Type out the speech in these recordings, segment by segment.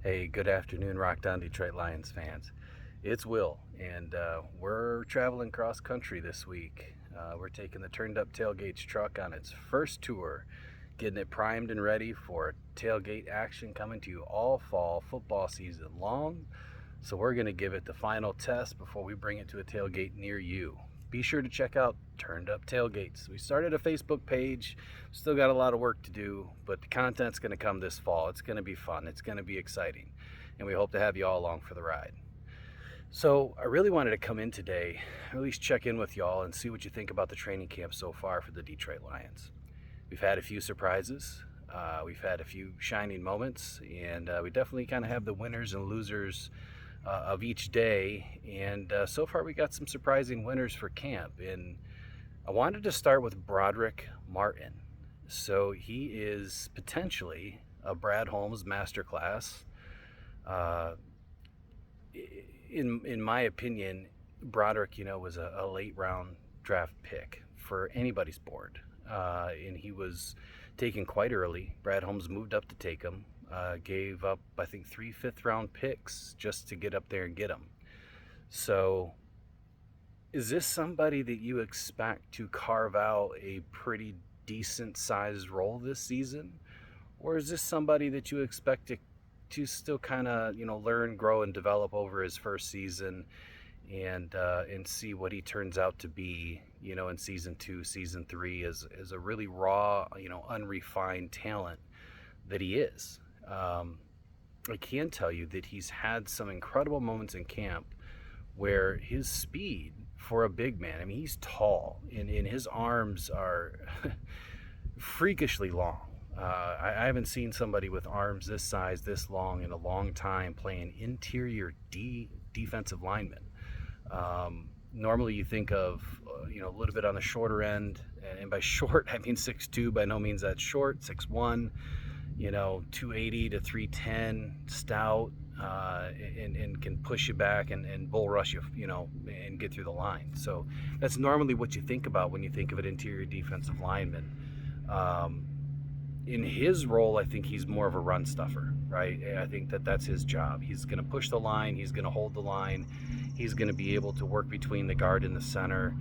Hey, good afternoon, Rock Down Detroit Lions fans. It's Will, and we're traveling cross country this week. We're taking the Turned Up Tailgates truck on its first tour, getting it primed and ready for tailgate action coming to you all fall football season long. So, we're going to give it the final test before we bring it to a tailgate near you. Be sure to check out Turned Up Tailgates. We started a Facebook page, still got a lot of work to do, but the content's going to come this fall. It's going to be fun, it's going to be exciting, and we hope to have you all along for the ride. So, I really wanted to come in today, at least check in with y'all and see what you think about the training camp so far for the Detroit Lions. We've had a few surprises, we've had a few shining moments, and we definitely kind of have the winners and losers of each day. And so far, we got some surprising winners for camp. And I wanted to start with Broderick Martin. So he is potentially a Brad Holmes masterclass. Uh, in my opinion, Broderick, was a late round draft pick for anybody's board, and he was taken quite early. Brad Holmes moved up to take him, gave up I think 3 fifth-round picks just to get up there and get him. So, is this somebody that you expect to carve out a pretty decent sized role this season, or is this somebody that you expect to still kind of learn, grow, and develop over his first season, and see what he turns out to be, in season two, season three, as a really raw, unrefined talent that he is. I can tell you that he's had some incredible moments in camp where his speed for a big man, I mean, he's tall, and his arms are freakishly long. I haven't seen somebody with arms this size, this long, in a long time playing interior defensive lineman. Normally, you think of a little bit on the shorter end, and by short I mean 6'2". By no means that's short. 6'1", 280 to 310, stout, and can push you back and bull rush you, and get through the line. So that's normally what you think about when you think of an interior defensive lineman. In his role, I think he's more of a run stuffer, right? I think that's his job. He's going to push the line. He's going to hold the line. He's going to be able to work between the guard and the center,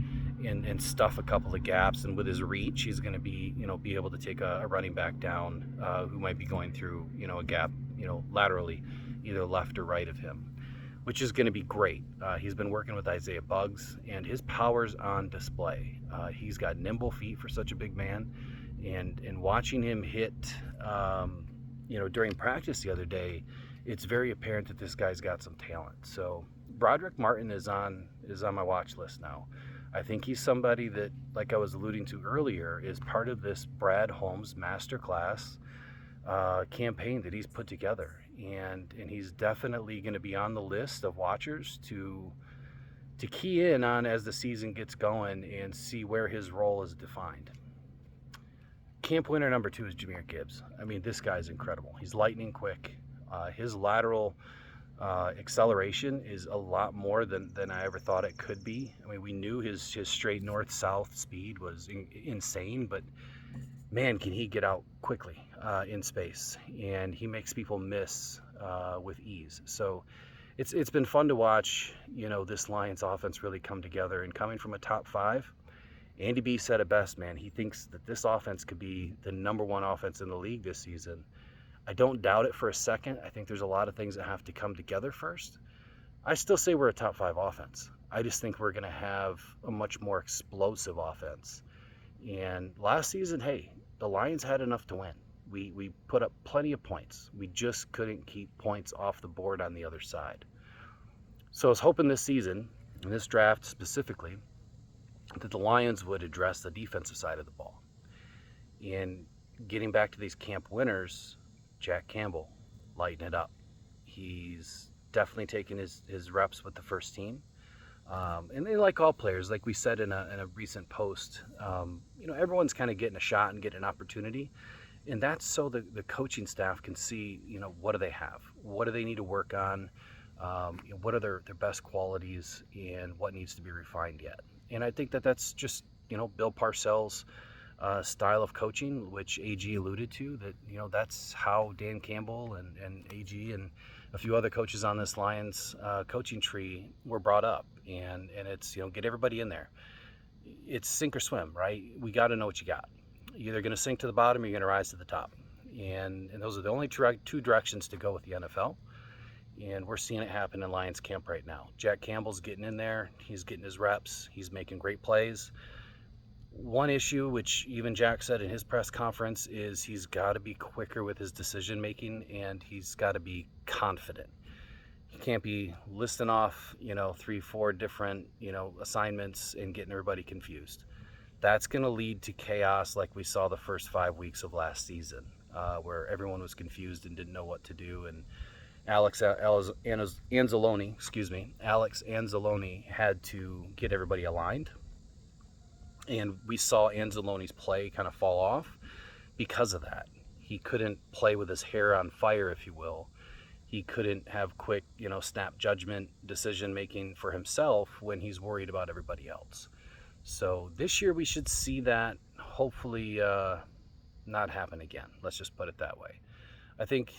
and stuff a couple of gaps. And with his reach, he's going to be able to take a running back down who might be going through, a gap, laterally, either left or right of him, which is going to be great. He's been working with Isaiah Buggs, and his power's on display. He's got nimble feet for such a big man. And watching him hit, during practice the other day, it's very apparent that this guy's got some talent. So Broderick Martin is on my watch list now. I think he's somebody that, like I was alluding to earlier, is part of this Brad Holmes masterclass campaign that he's put together, and he's definitely going to be on the list of watchers to key in on as the season gets going and see where his role is defined. Camp winner number 2 is Jahmyr Gibbs. I mean, this guy's incredible. He's lightning quick. His lateral acceleration is a lot more than I ever thought it could be. I mean, we knew his straight north-south speed was insane, but man, can he get out quickly in space, and he makes people miss with ease. So it's been fun to watch, this Lions offense really come together, and coming from a top 5. Andy B said it best, man. He thinks that this offense could be the number 1 offense in the league this season. I don't doubt it for a second. I think there's a lot of things that have to come together first. I still say we're a top 5 offense. I just think we're going to have a much more explosive offense. And last season, hey, the Lions had enough to win. We put up plenty of points. We just couldn't keep points off the board on the other side. So I was hoping this season, in this draft specifically, that the Lions would address the defensive side of the ball. And getting back to these camp winners, Jack Campbell, lighting it up. He's definitely taken his reps with the first team. And they, like all players, like we said in a recent post, everyone's kind of getting a shot and getting an opportunity. And that's so the coaching staff can see, what do they have? What do they need to work on? What are their best qualities, and what needs to be refined yet? And I think that's just, Bill Parcells style of coaching, which AG alluded to, that, that's how Dan Campbell and AG and a few other coaches on this Lions coaching tree were brought up. And it's, get everybody in there. It's sink or swim, right? We got to know what you got. You're either going to sink to the bottom or you're going to rise to the top. And those are the only two directions to go with the NFL. And we're seeing it happen in Lions camp right now. Jack Campbell's getting in there. He's getting his reps. He's making great plays. One issue, which even Jack said in his press conference, is he's got to be quicker with his decision making, and he's got to be confident. He can't be listing off, 3-4 different, assignments and getting everybody confused. That's going to lead to chaos like we saw the first 5 weeks of last season, where everyone was confused and didn't know what to do. And Alex Anzalone had to get everybody aligned. And we saw Anzalone's play kind of fall off because of that. He couldn't play with his hair on fire, if you will. He couldn't have quick, snap judgment decision making for himself when he's worried about everybody else. So this year we should see that hopefully not happen again. Let's just put it that way. I think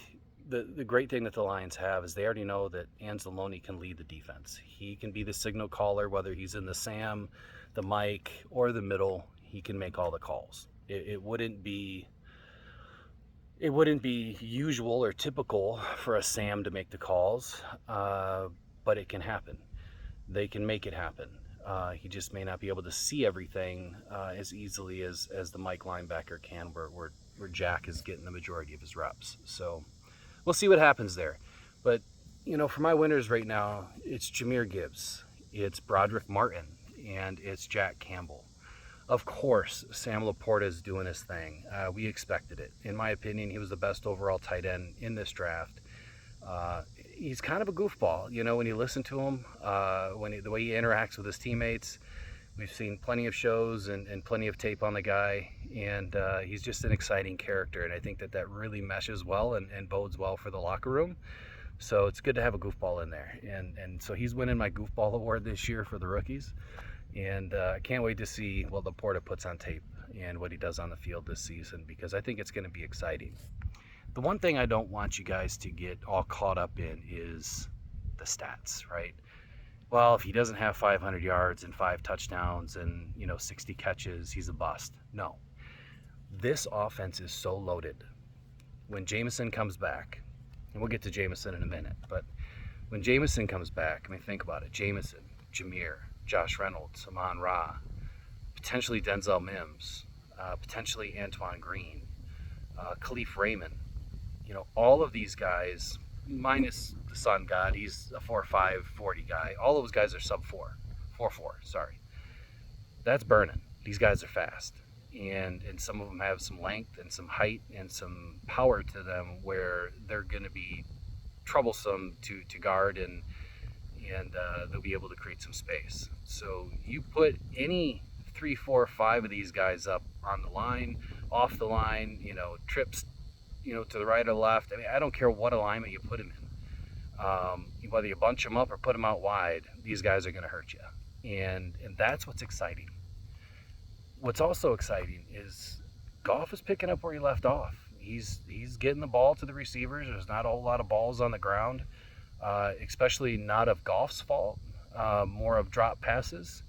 the great thing that the Lions have is they already know that Anzalone can lead the defense. He can be the signal caller, whether he's in the Sam, the Mike, or the middle. He can make all the calls. It wouldn't be usual or typical for a Sam to make the calls, but it can happen. They can make it happen. He just may not be able to see everything as easily as the Mike linebacker can, where Jack is getting the majority of his reps. So we'll see what happens there. But, for my winners right now, it's Jahmyr Gibbs, it's Broderick Martin, and it's Jack Campbell. Of course, Sam Laporta is doing his thing. We expected it. In my opinion, he was the best overall tight end in this draft. He's kind of a goofball, when you listen to him, the way he interacts with his teammates. We've seen plenty of shows and plenty of tape on the guy, and he's just an exciting character, and I think that really meshes well and bodes well for the locker room. So it's good to have a goofball in there, and so he's winning my goofball award this year for the rookies, and I can't wait to see what Laporta puts on tape and what he does on the field this season, because I think it's going to be exciting. The one thing I don't want you guys to get all caught up in is the stats, right? Well, if he doesn't have 500 yards and 5 touchdowns and 60 catches, he's a bust. No, this offense is so loaded. When Jameson comes back, and we'll get to Jameson in a minute, but when Jameson comes back, think about it. Jameson, Jahmyr, Josh Reynolds, Amon-Ra, potentially Denzel Mims, potentially Antoine Green, Khalif Raymond. All of these guys, minus the Sun God, he's a 4.5 40 guy. All those guys are sub 4.4, sorry. That's burning. These guys are fast. And some of them have some length and some height and some power to them where they're going to be troublesome to guard, and they'll be able to create some space. So you put any 3, 4, 5 of these guys up on the line, off the line, trips, to the right or left. I don't care what alignment you put them in. Whether you bunch them up or put them out wide, these guys are going to hurt you. And that's what's exciting. What's also exciting is Goff is picking up where he left off. He's getting the ball to the receivers. There's not a whole lot of balls on the ground, especially not of Goff's fault, more of drop passes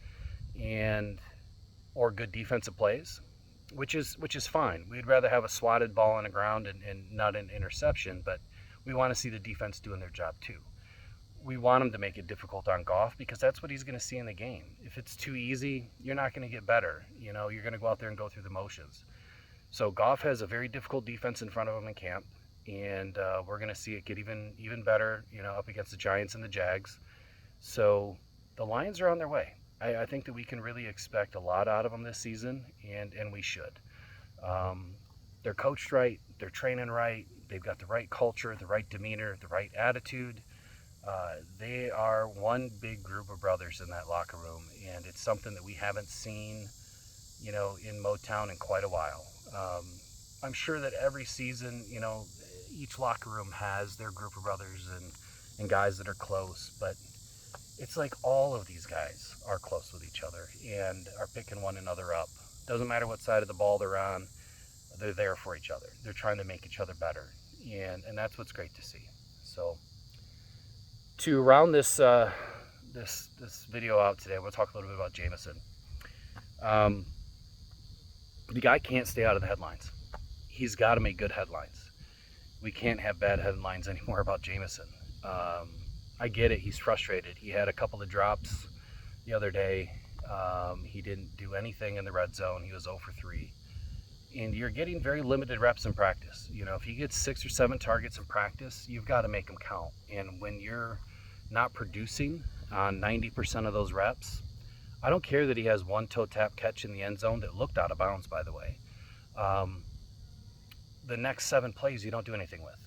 or good defensive plays, which is fine. We'd rather have a swatted ball on the ground and not an interception, but we want to see the defense doing their job too. We want him to make it difficult on Goff, because that's what he's going to see in the game. If it's too easy, you're not going to get better. You're going to go out there and go through the motions. So Goff has a very difficult defense in front of him in camp, and we're going to see it get even better, up against the Giants and the Jags. So the Lions are on their way. I think that we can really expect a lot out of them this season, and we should. They're coached right, they're training right, they've got the right culture, the right demeanor, the right attitude. They are one big group of brothers in that locker room, and it's something that we haven't seen, in Motown in quite a while. I'm sure that every season, each locker room has their group of brothers and guys that are close, but it's like all of these guys are close with each other and are picking one another up Doesn't matter what side of the ball they're on, they're there for each other. They're trying to make each other better, and that's what's great to see. So to round this video out today, we'll talk a little bit about Jameson. Um, the guy can't stay out of the headlines. He's got to make good headlines. We can't have bad headlines anymore about Jameson. I get it. He's frustrated. He had a couple of drops the other day. He didn't do anything in the red zone. He was 0 for 3. And you're getting very limited reps in practice. You know, if he gets 6 or 7 targets in practice, you've got to make them count. And when you're not producing on 90% of those reps, I don't care that he has one toe tap catch in the end zone that looked out of bounds, by the way. The next 7 plays you don't do anything with.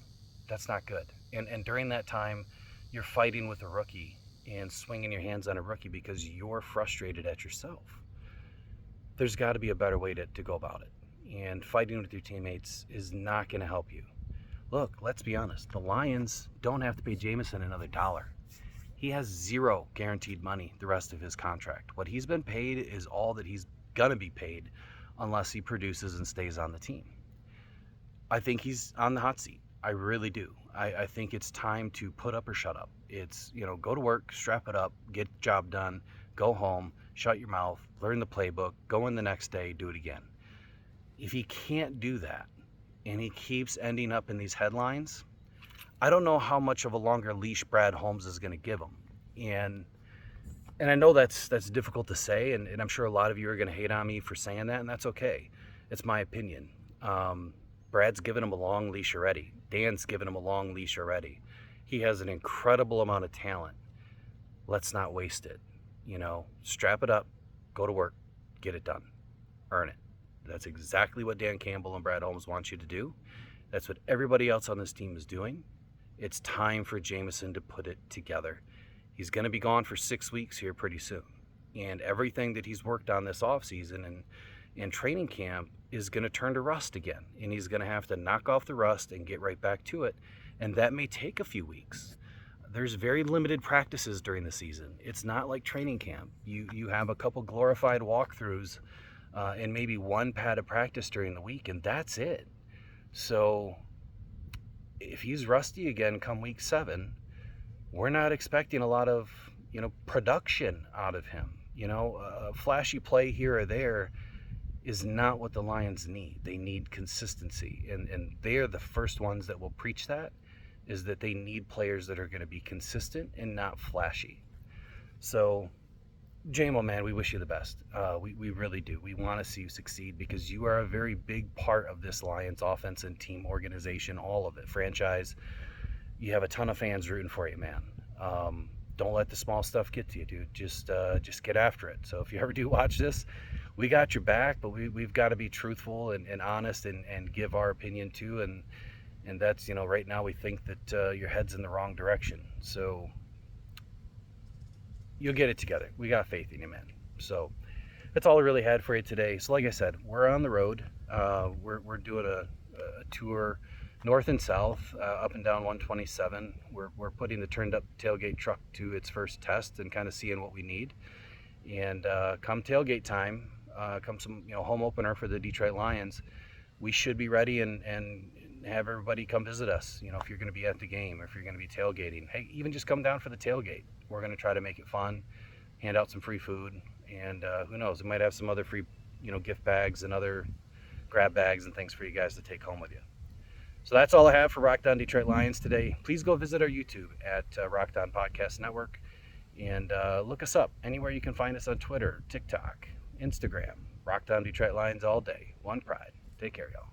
That's not good. And during that time, you're fighting with a rookie and swinging your hands on a rookie because you're frustrated at yourself. There's got to be a better way to go about it. And fighting with your teammates is not going to help you. Look, let's be honest. The Lions don't have to pay Jameson another $1. He has 0 guaranteed money the rest of his contract. What he's been paid is all that he's going to be paid unless he produces and stays on the team. I think he's on the hot seat. I really do. I think it's time to put up or shut up. It's, go to work, strap it up, get the job done, go home, shut your mouth, learn the playbook, go in the next day, do it again. If he can't do that and he keeps ending up in these headlines, I don't know how much of a longer leash Brad Holmes is going to give him. And I know that's difficult to say, and I'm sure a lot of you are going to hate on me for saying that, and that's okay. It's my opinion. Brad's given him a long leash already. Dan's given him a long leash already. He has an incredible amount of talent. Let's not waste it. Strap it up, go to work, get it done, earn it. That's exactly what Dan Campbell and Brad Holmes want you to do. That's what everybody else on this team is doing. It's time for Jameson to put it together. He's going to be gone for 6 weeks here pretty soon. And everything that he's worked on this offseason and training camp is going to turn to rust again. And he's going to have to knock off the rust and get right back to it. And that may take a few weeks. There's very limited practices during the season. It's not like training camp. You have a couple glorified walkthroughs and maybe one pad of practice during the week, and that's it. So if he's rusty again come week 7, we're not expecting a lot of production out of him. A flashy play here or there is not what the Lions need. They need consistency, and they're the first ones that will preach that, is that they need players that are going to be consistent and not flashy. So JMO, man, we wish you the best. We really do. We want to see you succeed because you are a very big part of this Lions offense and team organization, all of it, franchise. You have a ton of fans rooting for you, man. Don't let the small stuff get to you, dude. Just get after it. So if you ever do watch this, we got your back, but we've got to be truthful and honest and give our opinion too. And that's, right now we think that your head's in the wrong direction. So you'll get it together. We got faith in you, man. So that's all I really had for you today. So like I said, we're on the road. We're doing a tour north and south, up and down 127. We're putting the turned up tailgate truck to its first test and kind of seeing what we need. And come tailgate time, come some home opener for the Detroit Lions, we should be ready and have everybody come visit us. If you're going to be at the game or if you're going to be tailgating, hey, even just come down for the tailgate. We're going to try to make it fun, hand out some free food, and who knows, we might have some other free gift bags and other grab bags and things for you guys to take home with you. So that's all I have for Rocked On Detroit Lions today. Please go visit our YouTube at Rocked On Podcast Network and look us up anywhere you can find us on Twitter, TikTok, Instagram. Rocked On Detroit Lions all day. One pride. Take care, y'all.